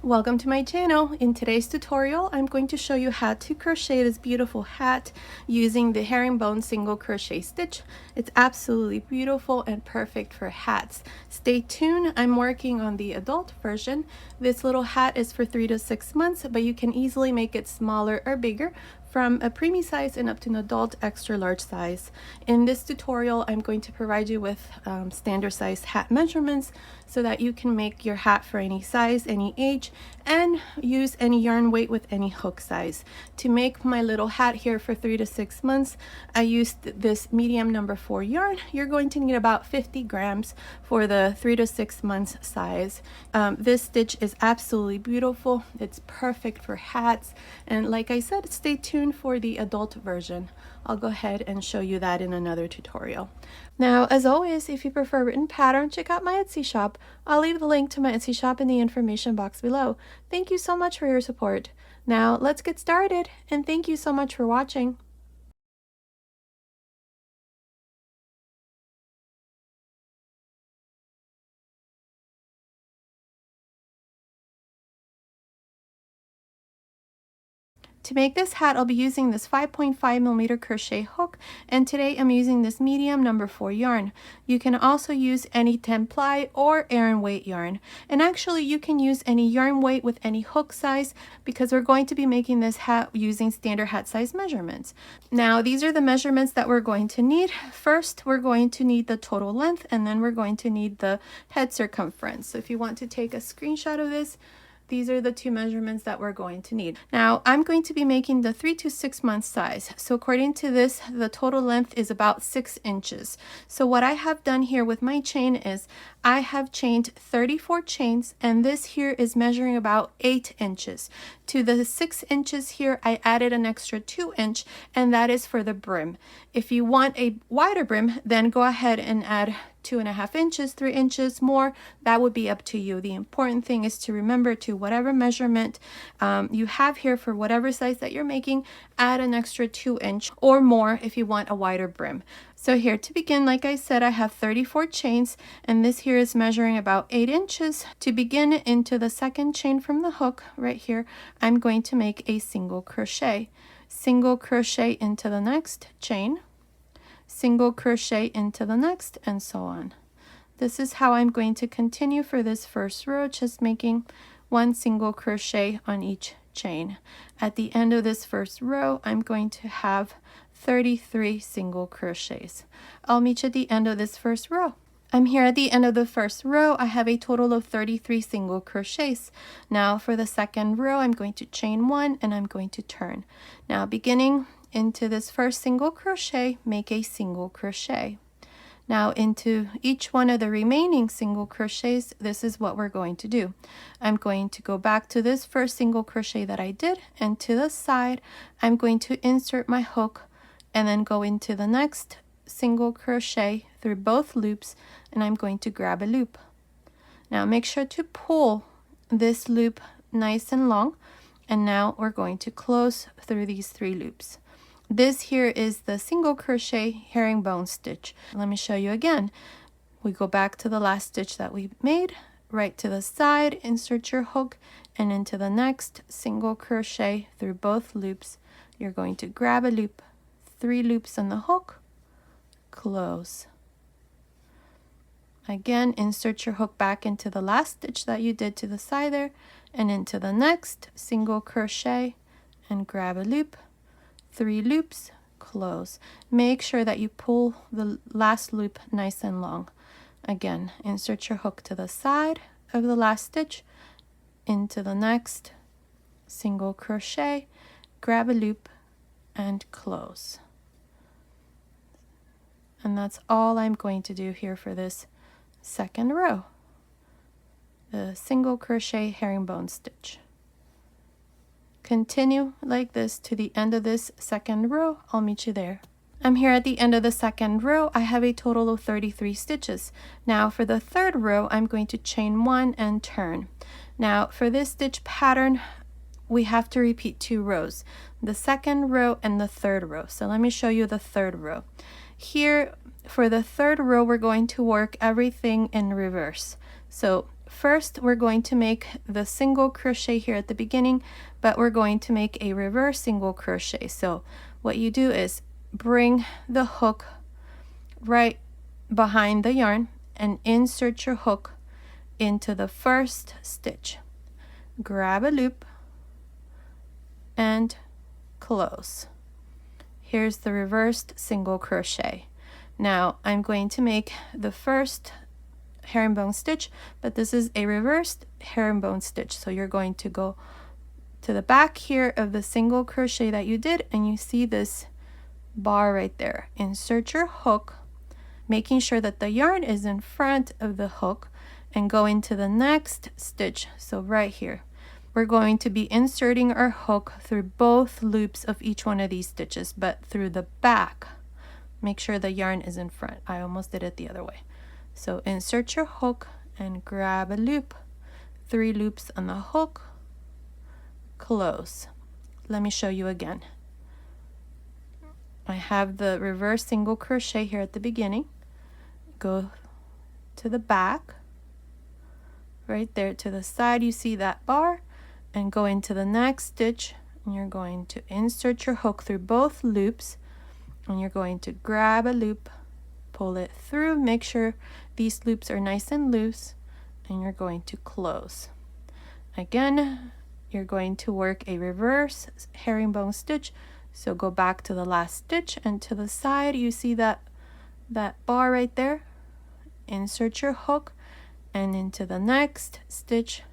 Welcome to my channel. In today's tutorial, I'm going to show you how to crochet this beautiful hat using the herringbone single crochet stitch. It's absolutely beautiful and perfect for hats. Stay tuned. I'm working on the adult version. This little hat is for 3 to 6 months, but you can easily make it smaller or bigger from a preemie size and up to an adult extra large size. In this tutorial, I'm going to provide you with standard size hat measurements so that you can make your hat for any size, any age, and use any yarn weight with any hook size. To make my little hat here for 3 to 6 months, I used this medium number 4 yarn. You're going to need about 50 grams for the 3 to 6 months size. This stitch is absolutely beautiful. It's perfect for hats, and like I said, stay tuned for the adult version. I'll go ahead and show you that in another tutorial. Now, as always, if you prefer written pattern, check out my Etsy shop. I'll leave the link to my Etsy shop in the information box below. Thank you so much for your support. Now, let's get started, and thank you so much for watching. To make this hat, I'll be using this 5.5mm crochet hook, and today I'm using this medium number 4 yarn. You can also use any 10 ply or Aran weight yarn, and actually you can use any yarn weight with any hook size because we're going to be making this hat using standard hat size measurements. Now, these are the measurements that we're going to need. First, we're going to need the total length, and then we're going to need the head circumference. So if you want to take a screenshot of this, these are the two measurements that we're going to need. Now, I'm going to be making the 3 to 6 month size. So according to this, the total length is about 6 inches. So what I have done here with my chain is I have chained 34 chains, and this here is measuring about 8 inches. To the 6 inches here, I added an extra 2 inch, and that is for the brim. If you want a wider brim, then go ahead and add 2.5 inches, 3 inches more. That would be up to you. The important thing is to remember to whatever measurement you have here for whatever size that you're making, add an extra 2 inch or more if you want a wider brim. So here to begin, like I said, I have 34 chains, and this here is measuring about 8 inches. To begin into the second chain from the hook right here, I'm going to make a single crochet. Single crochet into the next chain, single crochet into the next, and so on. This is how I'm going to continue for this first row, just making 1 single crochet on each chain. At the end of this first row, I'm going to have 33 single crochets. I'll meet you at the end of this first row. I'm here at the end of the first row. I have a total of 33 single crochets. Now for the second row, I'm going to chain 1 and I'm going to turn. Now beginning into this first single crochet, make a single crochet. Now into each one of the remaining single crochets, this is what we're going to do. I'm going to go back to this first single crochet that I did, and to the side, I'm going to insert my hook and then go into the next single crochet through both loops, and I'm going to grab a loop. Now make sure to pull this loop nice and long, and now we're going to close through these 3 loops. This here is the single crochet herringbone stitch. Let me show you again. We go back to the last stitch that we made, right to the side, insert your hook, and into the next single crochet through both loops. You're going to grab a loop, 3 loops on the hook, close. Again, insert your hook back into the last stitch that you did to the side there, and into the next single crochet, and grab a loop, 3 loops, close. Make sure that you pull the last loop nice and long. Again, insert your hook to the side of the last stitch, into the next single crochet, grab a loop, and close. And that's all I'm going to do here for this second row, the single crochet herringbone stitch. Continue like this to the end of this second row. I'll meet you there. I'm here at the end of the second row. I have a total of 33 stitches. Now for the third row, I'm going to chain 1 and turn. Now for this stitch pattern, we have to repeat 2 rows, the second row and the third row. So let me show you the third row. Here for the third row, we're going to work everything in reverse. So first we're going to make the single crochet here at the beginning, but we're going to make a reverse single crochet. So what you do is bring the hook right behind the yarn and insert your hook into the first stitch. Grab a loop and close. Here's the reversed single crochet. Now I'm going to make the first herringbone stitch, but this is a reversed herringbone stitch. So you're going to go to the back here of the single crochet that you did, and you see this bar right there. Insert your hook, making sure that the yarn is in front of the hook, and go into the next stitch. So right here, we're going to be inserting our hook through both loops of each one of these stitches, but through the back. Make sure the yarn is in front. I almost did it the other way. So insert your hook and grab a loop, 3 loops on the hook, close. Let me show you again. I have the reverse single crochet here at the beginning. Go to the back, right there to the side, you see that bar, and go into the next stitch, and you're going to insert your hook through both loops, and you're going to grab a loop, pull it through, make sure these loops are nice and loose, and you're going to close. Again, you're going to work a reverse herringbone stitch. So go back to the last stitch, and to the side you see that bar right there. Insert your hook, and into the next stitch,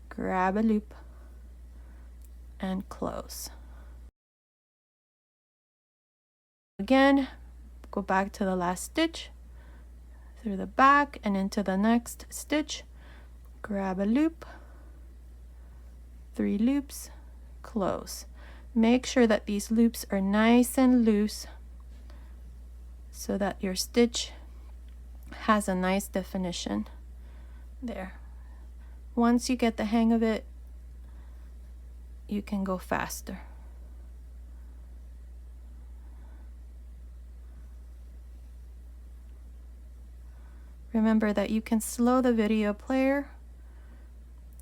grab a loop and close. Again, go back to the last stitch, through the back and into the next stitch, grab a loop, 3 loops, close. Make sure that these loops are nice and loose so that your stitch has a nice definition there. Once you get the hang of it, you can go faster. Remember that you can slow the video player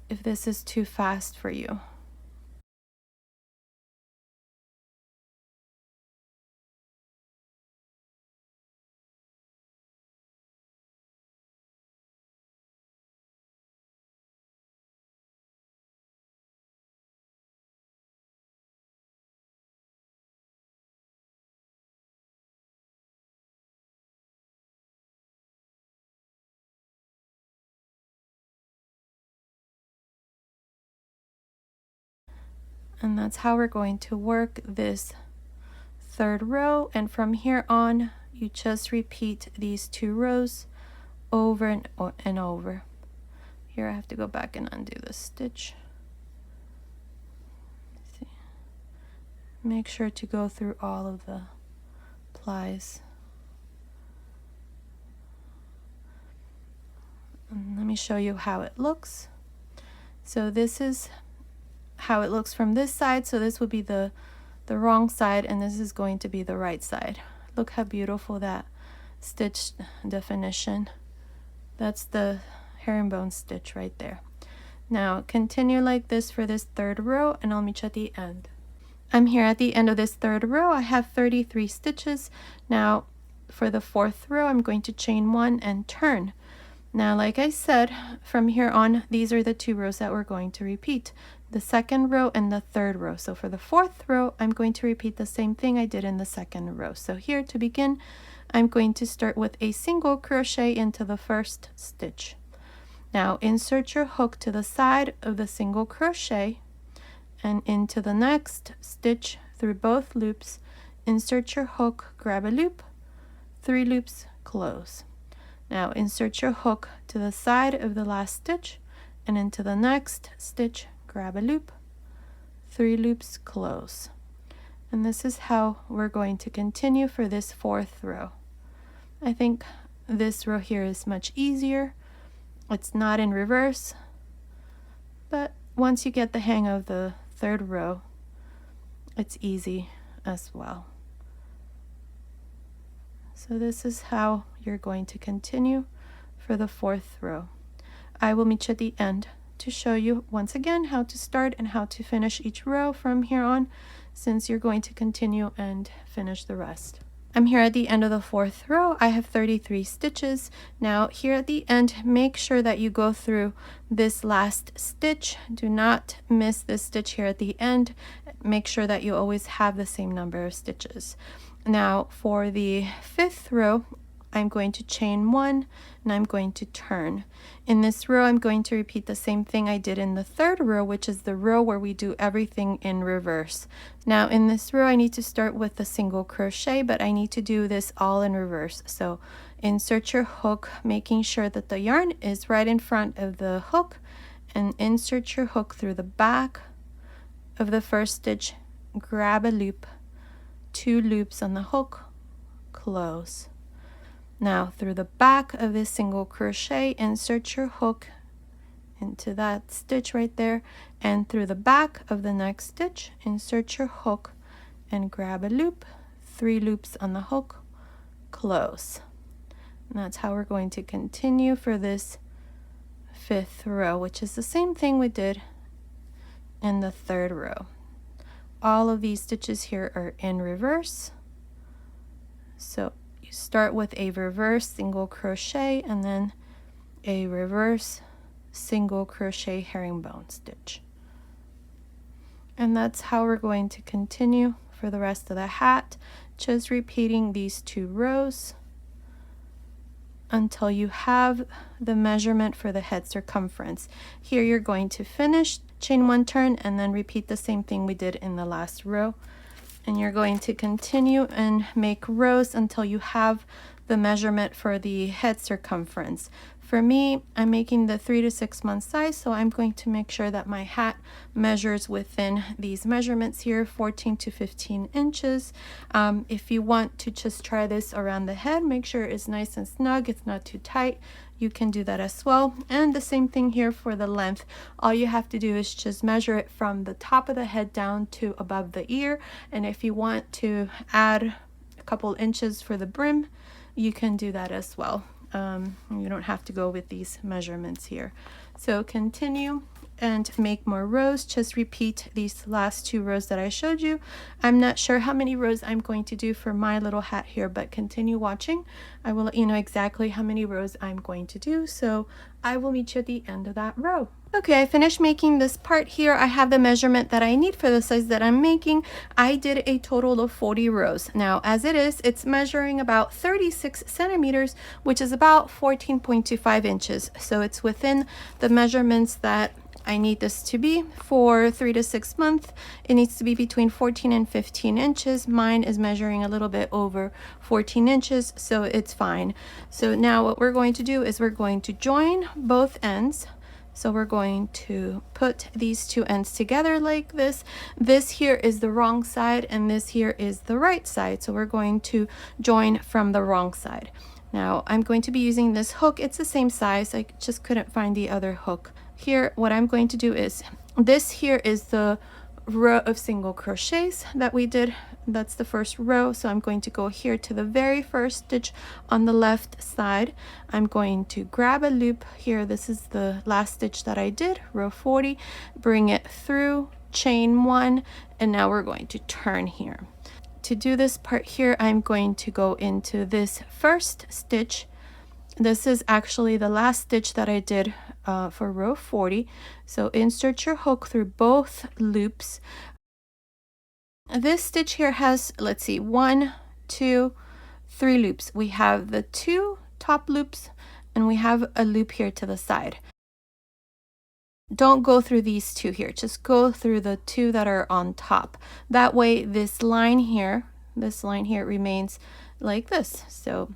if this is too fast for you. And that's how we're going to work this 3rd row, and from here on you just repeat these 2 rows over and over. Here I have to go back and undo the stitch. See. Make sure to go through all of the plies. And let me show you how it looks. So this is how it looks from this side. So this would be the wrong side, and this is going to be the right side. Look how beautiful that stitch definition. That's the herringbone stitch right there. Now continue like this for this 3rd row, and I'll meet you at the end. I'm here at the end of this 3rd row. I have 33 stitches. Now for the 4th row, I'm going to chain 1 and turn. Now, like I said, from here on, these are the 2 rows that we're going to repeat, the 2nd row and the 3rd row. So for the 4th row, I'm going to repeat the same thing I did in the 2nd row. So here to begin, I'm going to start with a single crochet into the 1st stitch. Now insert your hook to the side of the single crochet and into the next stitch through both loops. Insert your hook, grab a loop, 3 loops, close. Now insert your hook to the side of the last stitch and into the next stitch, grab a loop, 3 loops, close. And this is how we're going to continue for this 4th row. I think this row here is much easier. It's not in reverse, but once you get the hang of the 3rd row, it's easy as well. So this is how you're going to continue for the 4th row. I will meet you at the end to show you once again how to start and how to finish each row from here on, since you're going to continue and finish the rest. I'm here at the end of the 4th row. I have 33 stitches. Now here at the end, make sure that you go through this last stitch. Do not miss this stitch here at the end. Make sure that you always have the same number of stitches. Now for the 5th row, I'm going to chain 1 and I'm going to turn. In this row, I'm going to repeat the same thing I did in the 3rd row, which is the row where we do everything in reverse. Now in this row, I need to start with a single crochet, but I need to do this all in reverse. So insert your hook, making sure that the yarn is right in front of the hook, and insert your hook through the back of the first stitch, grab a loop, 2 loops on the hook, close. Now through the back of this single crochet, insert your hook into that stitch right there, and through the back of the next stitch, insert your hook and grab a loop, 3 loops on the hook, close. And that's how we're going to continue for this 5th row, which is the same thing we did in the 3rd row. All of these stitches here are in reverse. So you start with a reverse single crochet and then a reverse single crochet herringbone stitch. And that's how we're going to continue for the rest of the hat, just repeating these 2 rows until you have the measurement for the head circumference. Here you're going to finish, chain 1, turn, and then repeat the same thing we did in the last row. And you're going to continue and make rows until you have the measurement for the head circumference. For me, I'm making the 3 to 6 month size, so I'm going to make sure that my hat measures within these measurements here, 14 to 15 inches. If you want to just try this around the head, make sure it's nice and snug, it's not too tight. You can do that as well. And the same thing here for the length. All you have to do is just measure it from the top of the head down to above the ear. And if you want to add a couple inches for the brim, you can do that as well. You don't have to go with these measurements here. So continue and make more rows. Just repeat these last 2 rows that I showed you. I'm not sure how many rows I'm going to do for my little hat here, but continue watching. I will let you know exactly how many rows I'm going to do. So I will meet you at the end of that row. Okay, I finished making this part here. I have the measurement that I need for the size that I'm making. I did a total of 40 rows. Now, as it is, it's measuring about 36 centimeters, which is about 14.25 inches. So it's within the measurements that I need this to be for 3 to 6 months. It needs to be between 14 and 15 inches. Mine is measuring a little bit over 14 inches, so it's fine. So now what we're going to do is we're going to join both ends. So we're going to put these 2 ends together like this. This here is the wrong side and this here is the right side. So we're going to join from the wrong side. Now I'm going to be using this hook. It's the same size. I just couldn't find the other hook. Here, what I'm going to do is, this here is the row of single crochets that we did. That's the first row. So I'm going to go here to the very first stitch on the left side. I'm going to grab a loop here. This is the last stitch that I did, row 40, bring it through, chain 1, and now we're going to turn here. To do this part here, I'm going to go into this first stitch. This is actually the last stitch that I did for row 40. So insert your hook through both loops. This stitch here has, let's see, 1, 2, 3 loops. We have the 2 top loops and we have a loop here to the side. Don't go through these 2 here, just go through the 2 that are on top. That way this line here remains like this. So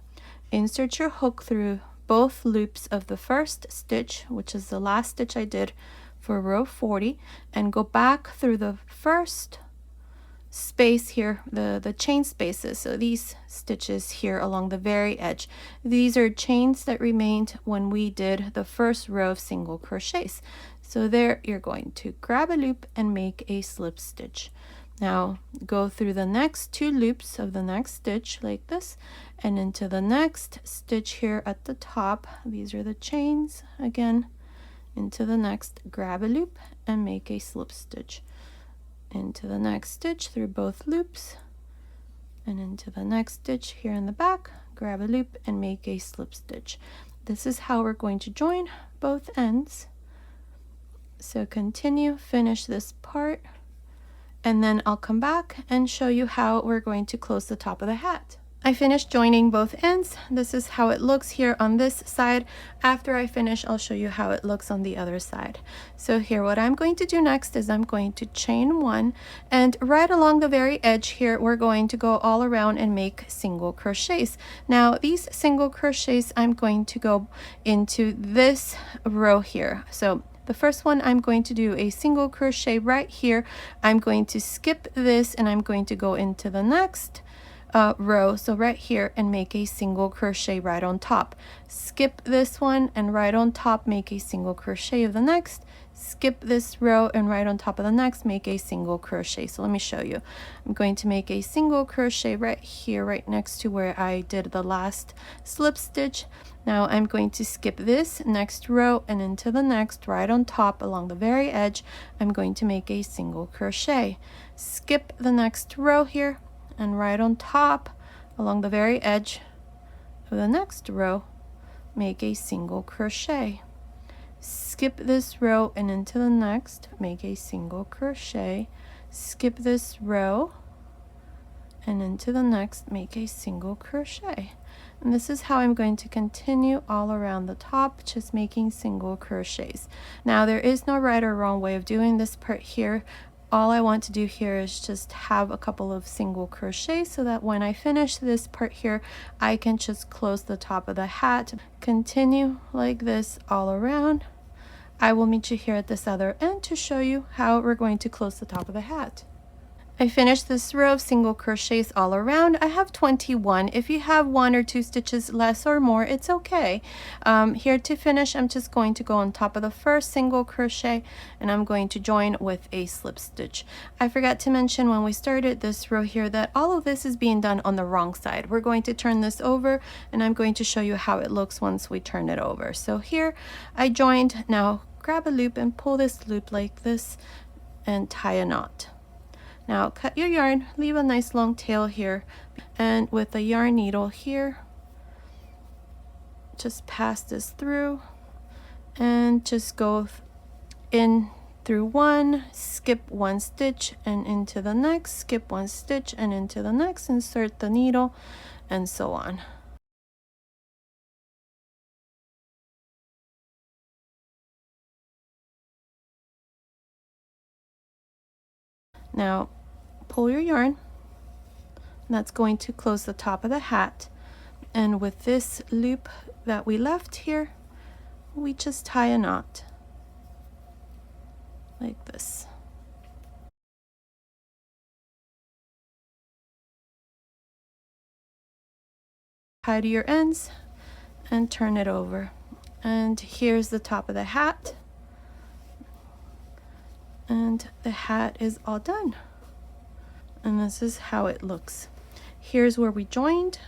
insert your hook through both loops of the first stitch, which is the last stitch I did for row 40, and go back through the first space here, the chain spaces. So these stitches here along the very edge, these are chains that remained when we did the first row of single crochets. So there you're going to grab a loop and make a slip stitch. Now go through the next 2 loops of the next stitch like this, and into the next stitch here at the top. These are the chains again. into the next, grab a loop and make a slip stitch, into the next stitch through both loops, and into the next stitch here in the back, grab a loop and make a slip stitch. This is how we're going to join both ends. So continue, finish this part, and then I'll come back and show you how we're going to close the top of the hat. I finished joining both ends. This is how it looks here on this side. After I finish, I'll show you how it looks on the other side. So here, what I'm going to do next is I'm going to chain one, and right along the very edge here, we're going to go all around and make single crochets. Now, these single crochets, I'm going to go into this row here. So the first one, I'm going to do a single crochet right here. I'm going to skip this and I'm going to go into the next row, so right here, and make a single crochet right on top. Skip this one and right on top make a single crochet of the next. Skip this row and right on top of the next make a single crochet. So let me show you. I'm going to make a single crochet right here, right next to where I did the last slip stitch. Now I'm going to skip this next row and into the next, right on top along the very edge, I'm going to make a single crochet. Skip the next row here, and right on top along the very edge of the next row, make a single crochet. Skip this row and into the next, make a single crochet. Skip this row and into the next, make a single crochet. And this is how I'm going to continue all around the top, just making single crochets. Now, there is no right or wrong way of doing this part here. All I want to do here is just have a couple of single crochets so that when I finish this part here, I can just close the top of the hat. Continue like this all around. I will meet you here at this other end to show you how we're going to close the top of the hat. I finished this row of single crochets all around. I have 21. If you have 1 or 2 stitches less or more, it's okay. Here to finish, I'm just going to go on top of the first single crochet and I'm going to join with a slip stitch. I forgot to mention when we started this row here that all of this is being done on the wrong side. We're going to turn this over and I'm going to show you how it looks once we turn it over. So here I joined. Now grab a loop and pull this loop like this and tie a knot. Now cut your yarn, leave a nice long tail here, and with a yarn needle here, just pass this through and just go in through one, skip 1 stitch and into the next, skip 1 stitch and into the next, insert the needle, and so on. Now pull your yarn, and that's going to close the top of the hat, and with this loop that we left here, we just tie a knot like this. Tie to your ends and turn it over, and here's the top of the hat, and the hat is all done. And this is how it looks. Here's where we joined.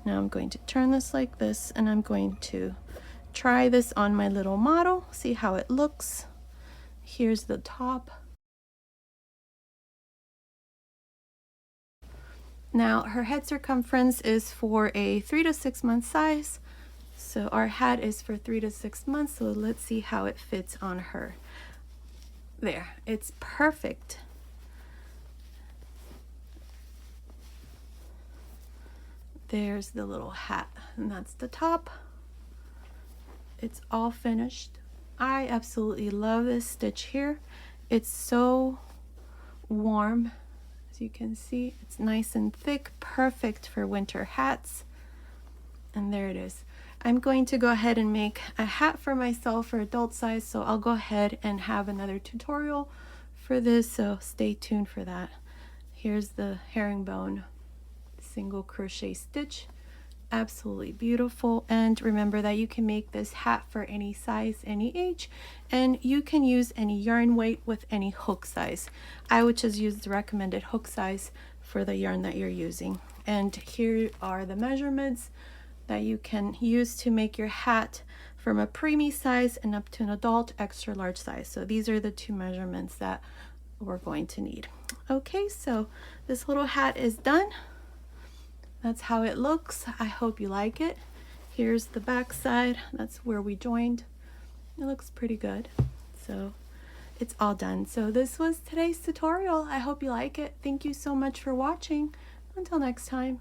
Now I'm going to turn this like this and I'm going to try this on my little model, see how it looks. Here's the top. Now her head circumference is for a 3 to 6 month size. So our hat is for 3 to 6 months. So let's see how it fits on her. There, it's perfect. There's the little hat, and that's the top. It's all finished. I absolutely love this stitch here. It's so warm, as you can see. It's nice and thick, perfect for winter hats. And there it is. I'm going to go ahead and make a hat for myself for adult size, so I'll go ahead and have another tutorial for this, so stay tuned for that. Here's the herringbone single crochet stitch. Absolutely beautiful. And remember that you can make this hat for any size, any age, and you can use any yarn weight with any hook size. I would just use the recommended hook size for the yarn that you're using. And here are the measurements that you can use to make your hat from a preemie size and up to an adult extra large size. So these are the two measurements that we're going to need. Okay, so this little hat is done. That's how it looks. I hope you like it. Here's the back side. That's where we joined. It looks pretty good. So it's all done. So this was today's tutorial. I hope you like it. Thank you so much for watching. Until next time.